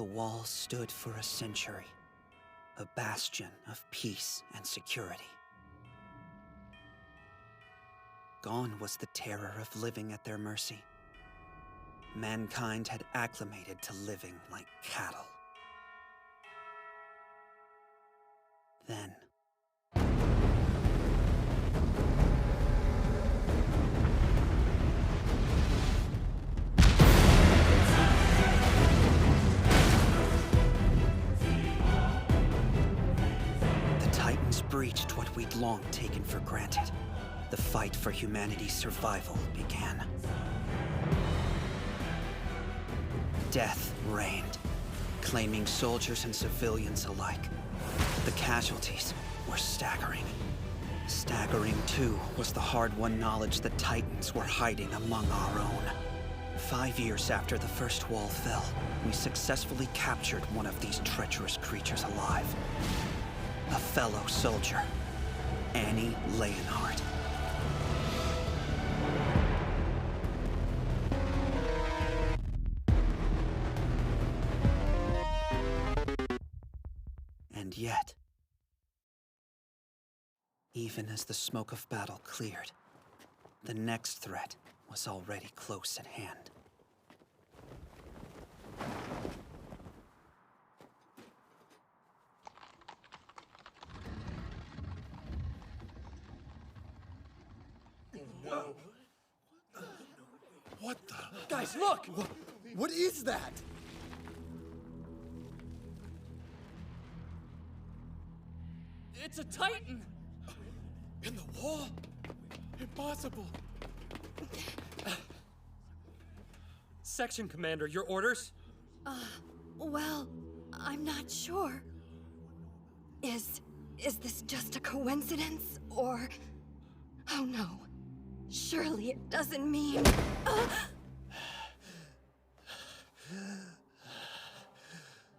The wall stood for a century, a bastion of peace and security. Gone was the terror of living at their mercy. Mankind had acclimated to living like cattle. Then, the Titans breached what we'd long taken for granted. The fight for humanity's survival began. Death reigned, claiming soldiers and civilians alike. The casualties were staggering. Staggering, too, was the hard-won knowledge that Titans were hiding among our own. 5 years after the first wall fell, we successfully captured one of these treacherous creatures alive. A fellow soldier, Annie Leonhardt. And yet, even as the smoke of battle cleared, the next threat was already close at hand. What the? Guys, look! What is that? It's a Titan! In the wall? Impossible. Section Commander, your orders? Well, I'm not sure. Is this just a coincidence, or... Oh no. Surely it doesn't mean...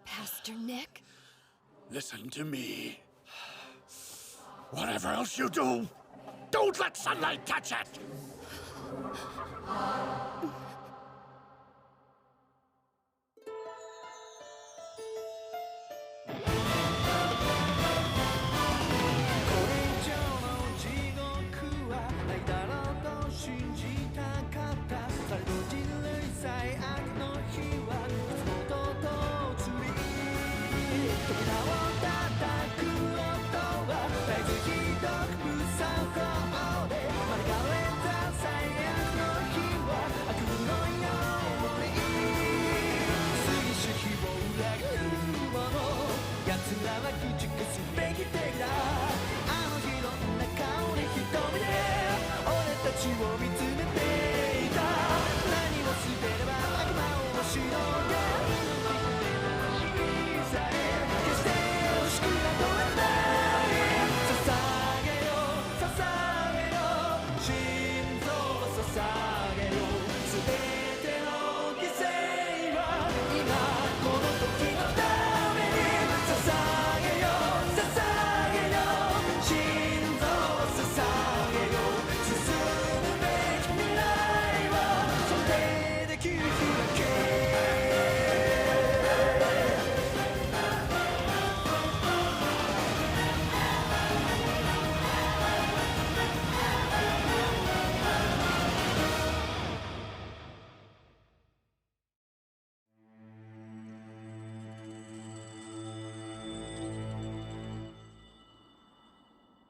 Pastor Nick? Listen to me. Whatever else you do, don't let sunlight touch it!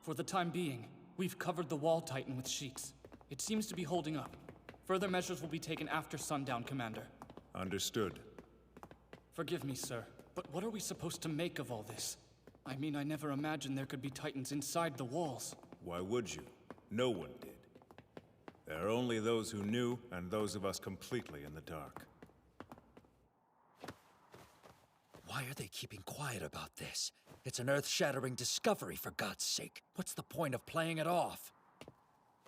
For the time being, we've covered the Wall Titan with Sheiks. It seems to be holding up. Further measures will be taken after sundown, Commander. Understood. Forgive me, sir, but what are we supposed to make of all this? I mean, I never imagined there could be Titans inside the walls. Why would you? No one did. There are only those who knew, and those of us completely in the dark. Why are they keeping quiet about this? It's an earth-shattering discovery, for God's sake. What's the point of playing it off?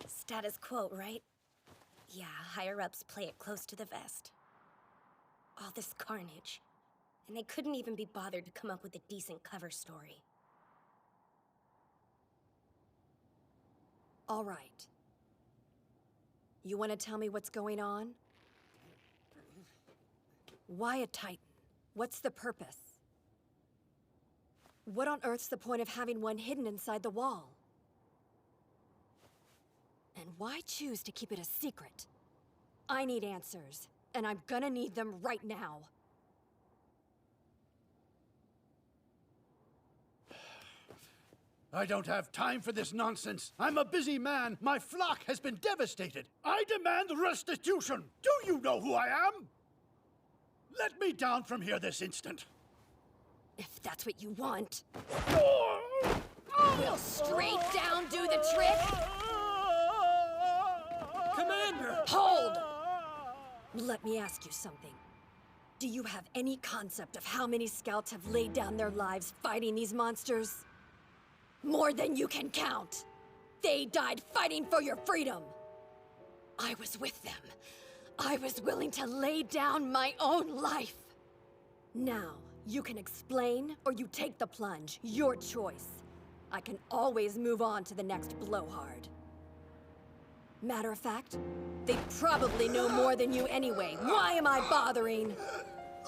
Status quo, right? Yeah, higher-ups play it close to the vest. All this carnage. And they couldn't even be bothered to come up with a decent cover story. All right. You want to tell me what's going on? Why a Titan? What's the purpose? What on earth's the point of having one hidden inside the wall? And why choose to keep it a secret? I need answers, and I'm gonna need them right now. I don't have time for this nonsense. I'm a busy man. My flock has been devastated. I demand restitution. Do you know who I am? Let me down from here this instant. If that's what you want. Will straight down do the trick? Commander! Hold! Let me ask you something. Do you have any concept of how many scouts have laid down their lives fighting these monsters? More than you can count. They died fighting for your freedom. I was with them. I was willing to lay down my own life. Now, you can explain or you take the plunge. Your choice. I can always move on to the next blowhard. Matter of fact, they probably know more than you anyway. Why am I bothering?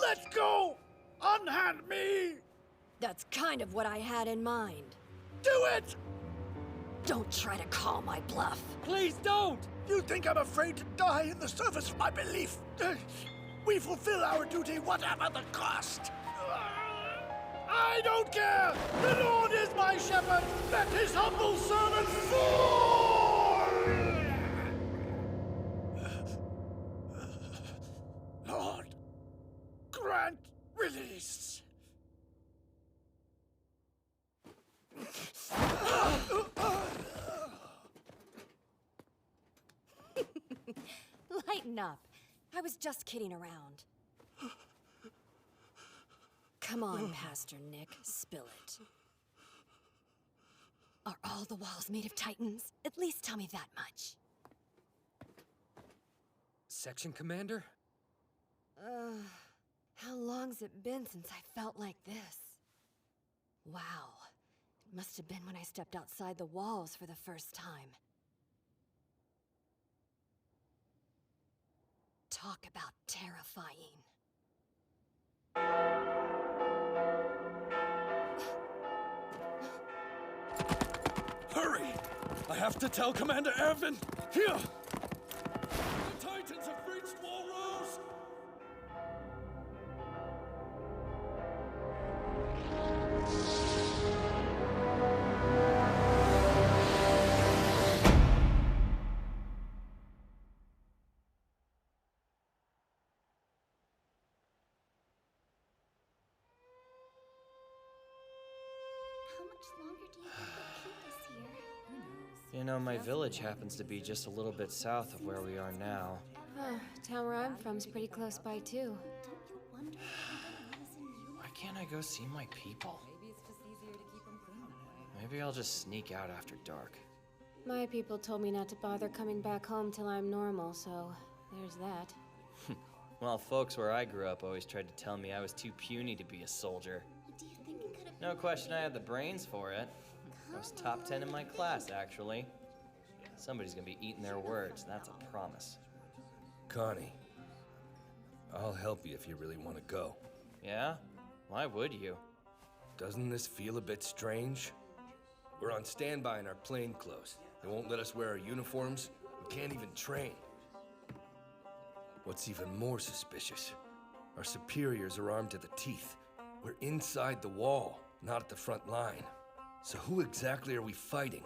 Let's go! Unhand me! That's kind of what I had in mind. Do it! Don't try to call my bluff. Please don't! You think I'm afraid to die in the service of my belief? We fulfill our duty whatever the cost. I don't care! The Lord is my shepherd! Let his humble servant fall! Lord, grant release. Lighten up. I was just kidding around. Come on, Pastor Nick, spill it. Are all the walls made of titans? At least tell me that much. Section Commander? How long's it been since I felt like this? Wow. It must have been when I stepped outside the walls for the first time. Talk about terrifying. Hurry! I have to tell Commander Erwin! Here! The Titans have reached Walrose! How much longer do you think they'll keep us here? You know, my village happens to be just a little bit south of where we are now. Town where I'm from's pretty close by, too. Don't you wonder if the is in you? Why can't I go see my people? Maybe I'll just sneak out after dark. My people told me not to bother coming back home till I'm normal, so there's that. Well, folks where I grew up always tried to tell me I was too puny to be a soldier. Do you think it could have No question I had the brains for it. I was top 10 in my class, actually. Somebody's gonna be eating their words, that's a promise. Connie, I'll help you if you really want to go. Yeah? Why would you? Doesn't this feel a bit strange? We're on standby in our plain clothes. They won't let us wear our uniforms. We can't even train. What's even more suspicious, our superiors are armed to the teeth. We're inside the wall, not at the front line. So who exactly are we fighting?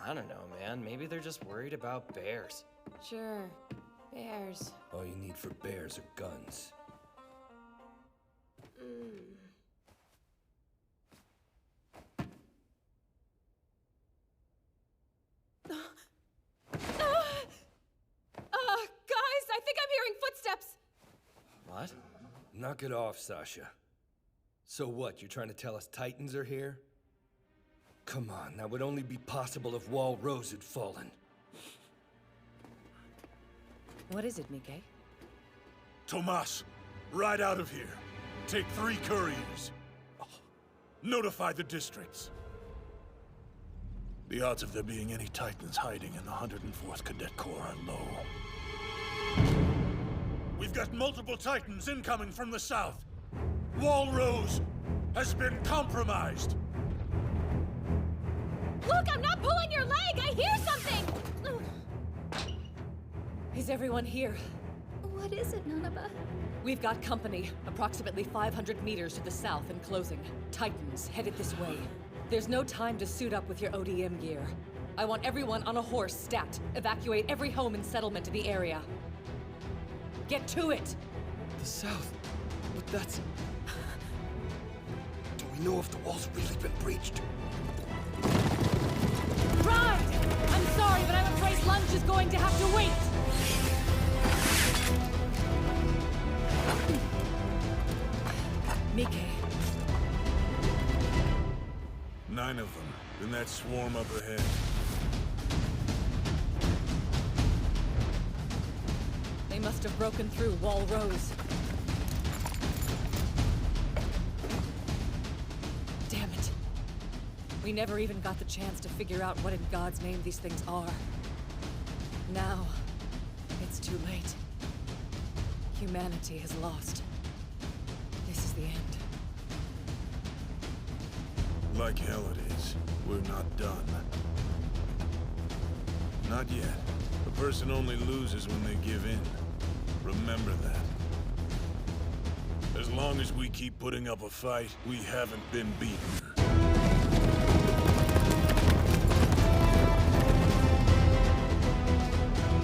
I don't know, man. Maybe they're just worried about bears. Sure. Bears. All you need for bears are guns. Guys, I think I'm hearing footsteps! What? Knock it off, Sasha. So what, you're trying to tell us Titans are here? Come on, that would only be possible if Wall Rose had fallen. What is it, Mike? Tomas, ride out of here. Take 3 couriers. Notify the districts. The odds of there being any Titans hiding in the 104th Cadet Corps are low. We've got multiple Titans incoming from the south. Wall Rose has been compromised. Look, I'm not pulling your leg! I hear something! Is everyone here? What is it, Nanaba? We've got company, approximately 500 meters to the south and closing. Titans headed this way. There's no time to suit up with your ODM gear. I want everyone on a horse stat. Evacuate every home and settlement in the area. Get to it! The south? But that's... Do we know if the wall's really been breached? Ride! I'm sorry, but I'm afraid lunch is going to have to wait! Mike. 9 of them in that swarm up ahead. They must have broken through Wall Rose. Damn it. We never even got the chance to figure out what in God's name these things are. Now, it's too late. Humanity has lost. This is the end. Like hell it is. We're not done. Not yet. A person only loses when they give in. Remember that. As long as we keep putting up a fight, we haven't been beaten.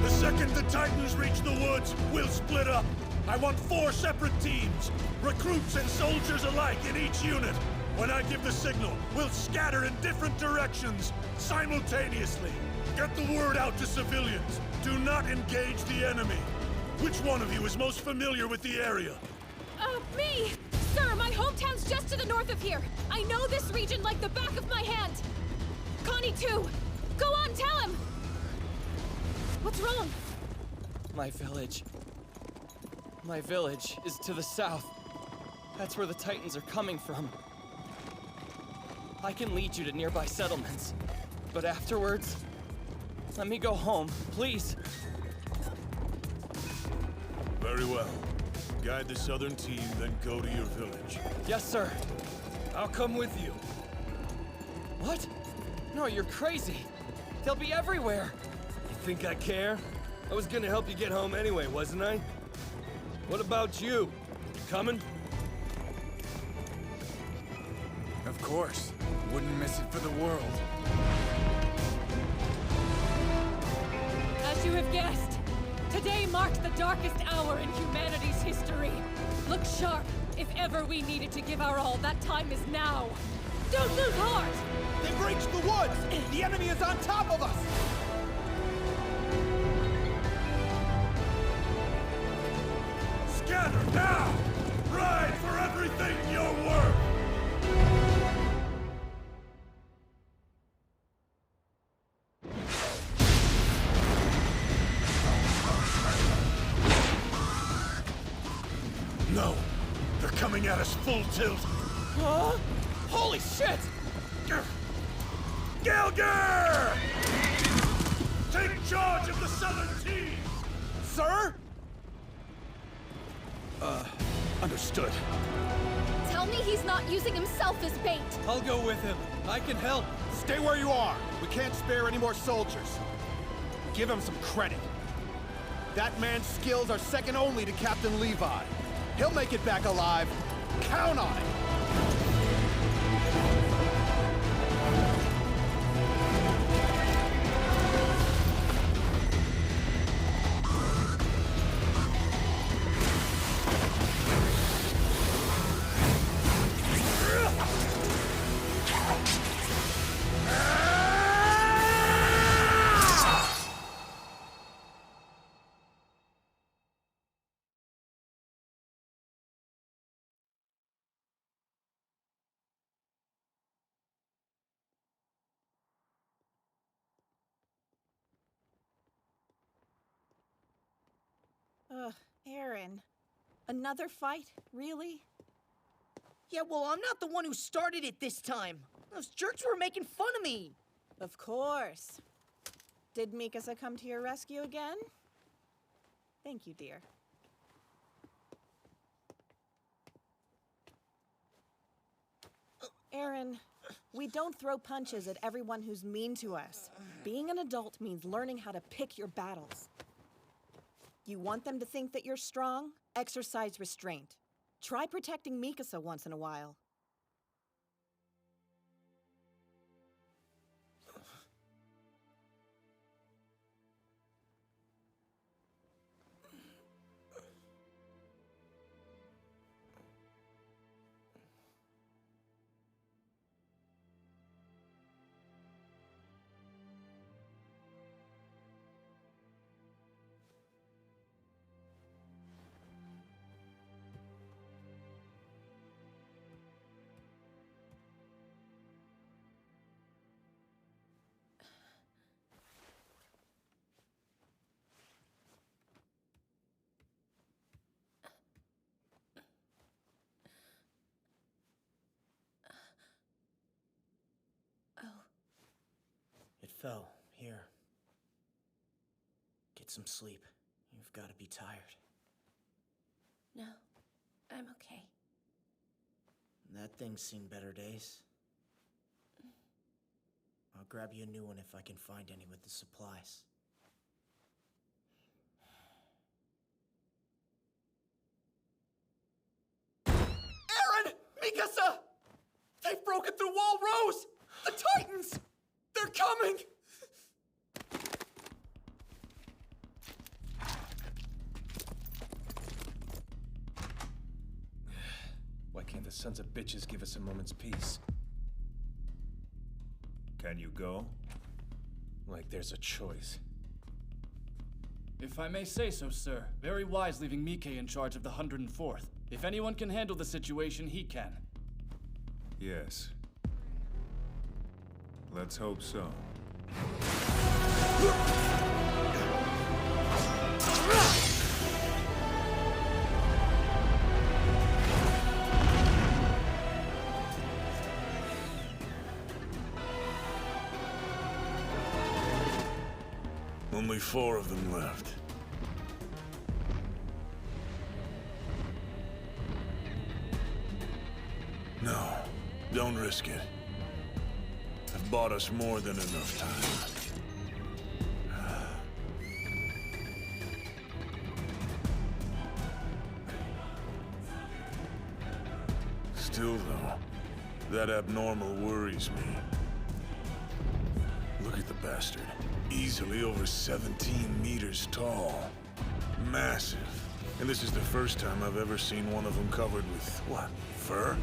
The second the Titans reach the woods, we'll split up. I want 4 separate teams, recruits and soldiers alike in each unit. When I give the signal, we'll scatter in different directions, simultaneously. Get the word out to civilians. Do not engage the enemy. Which one of you is most familiar with the area? Me! Sir, my hometown's just to the north of here. I know this region like the back of my hand. Connie, too. Go on, tell him! What's wrong? My village. My village is to the south. That's where the Titans are coming from. I can lead you to nearby settlements, but afterwards, let me go home, please. Very well. Guide the southern team, then go to your village. Yes, sir. I'll come with you. What? No, you're crazy. They'll be everywhere. You think I care? I was gonna help you get home anyway, wasn't I? What about you? You coming? Of course. Wouldn't miss it for the world. As you have guessed, today marked the darkest hour in humanity's history. Look sharp. If ever we needed to give our all, that time is now. Don't lose heart! They breached the woods! The enemy is on top of us! Scatter now! Ride for everything you're worth! No! They're coming at us full tilt! Huh? Holy shit! Gelger! Take charge of the southern team! Sir? Understood. Tell me he's not using himself as bait. I'll go with him. I can help. Stay where you are. We can't spare any more soldiers. Give him some credit. That man's skills are second only to Captain Levi. He'll make it back alive. Count on it. Aaron. Another fight? Really? Yeah, well, I'm not the one who started it this time. Those jerks were making fun of me. Of course. Did Mikasa come to your rescue again? Thank you, dear. Aaron, we don't throw punches at everyone who's mean to us. Being an adult means learning how to pick your battles. You want them to think that you're strong? Exercise restraint. Try protecting Mikasa once in a while. It fell, here. Get some sleep. You've got to be tired. No, I'm okay. That thing's seen better days. I'll grab you a new one if I can find any with the supplies. Aaron! Mikasa! They've broken through Wall Rose! The Titans! They're coming! Why can't the sons of bitches give us a moment's peace? Can you go? Like there's a choice. If I may say so, sir, very wise leaving Mike in charge of the 104th. If anyone can handle the situation, he can. Yes. Let's hope so. Only 4 of them left. No, don't risk it. I've bought us more than enough time. Still, though, that abnormal worries me. Look at the bastard. Easily over 17 meters tall. Massive. And this is the first time I've ever seen one of them covered with, what, fur?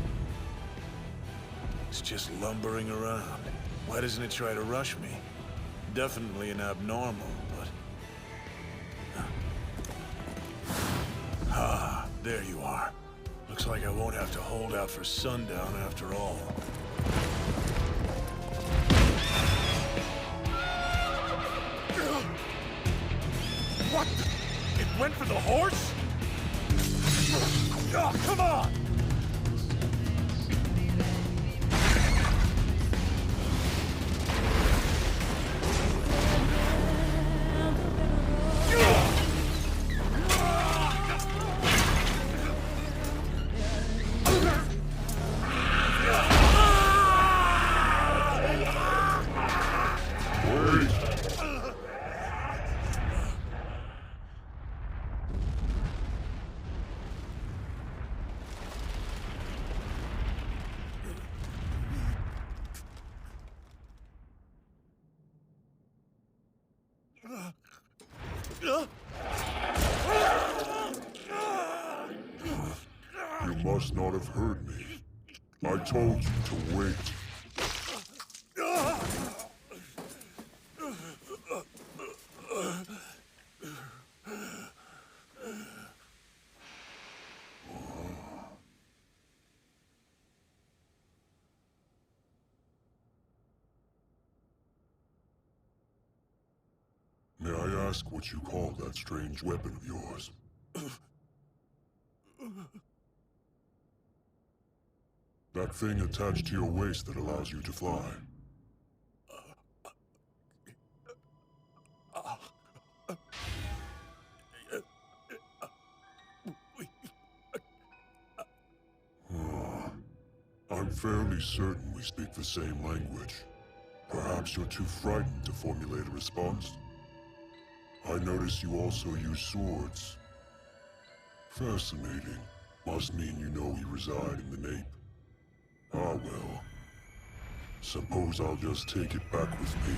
It's just lumbering around. Why doesn't it try to rush me? Definitely an abnormal, but... Ah, there you are. Looks like I won't have to hold out for sundown after all. What? It went for the horse? Oh, come on! You must not have heard me. I told you to wait. May I ask what you call that strange weapon of yours? That thing attached to your waist that allows you to fly. I I'm fairly certain we speak the same language. Perhaps you're too frightened to formulate a response? I notice you also use swords. Fascinating. Must mean you know we reside in the Nape. Ah well. Suppose I'll just take it back with me.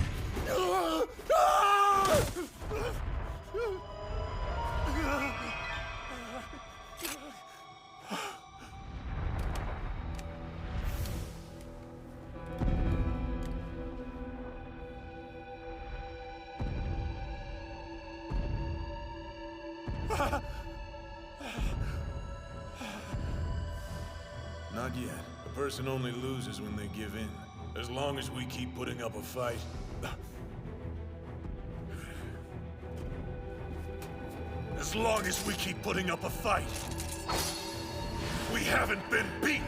Not yet. A person only loses when they give in. As long as we keep putting up a fight. As long as we keep putting up a fight. We haven't been beaten!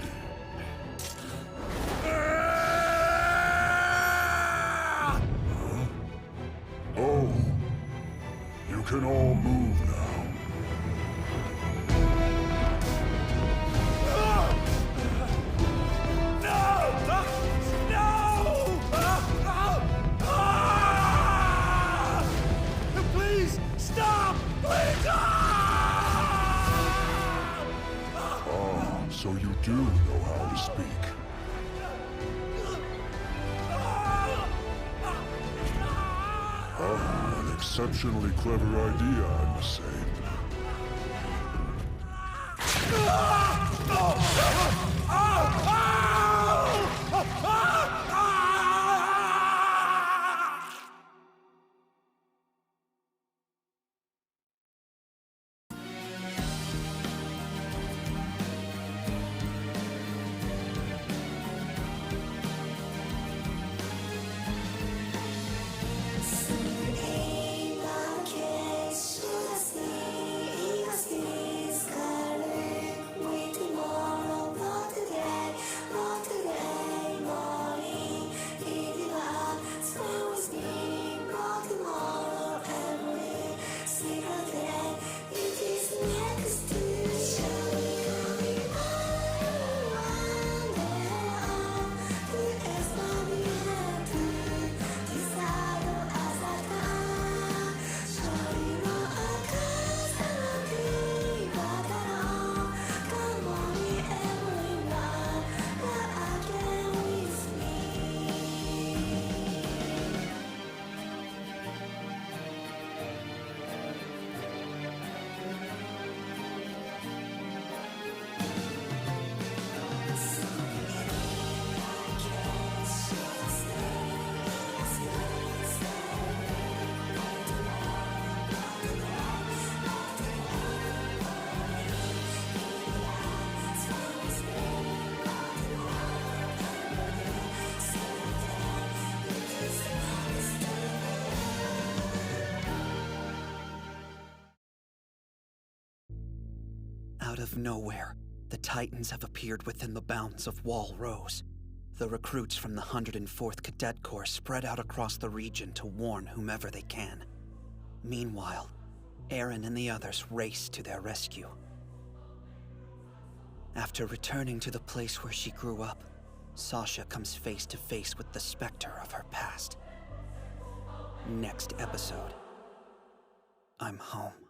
Oh. You can all move now. Please, stop! Please! Ah, so you do know how to speak. Ah, an exceptionally clever idea, I must say. Out of nowhere, the Titans have appeared within the bounds of Wall Rose. The recruits from the 104th Cadet Corps spread out across the region to warn whomever they can. Meanwhile, Erin and the others race to their rescue. After returning to the place where she grew up, Sasha comes face to face with the specter of her past. Next episode, I'm home.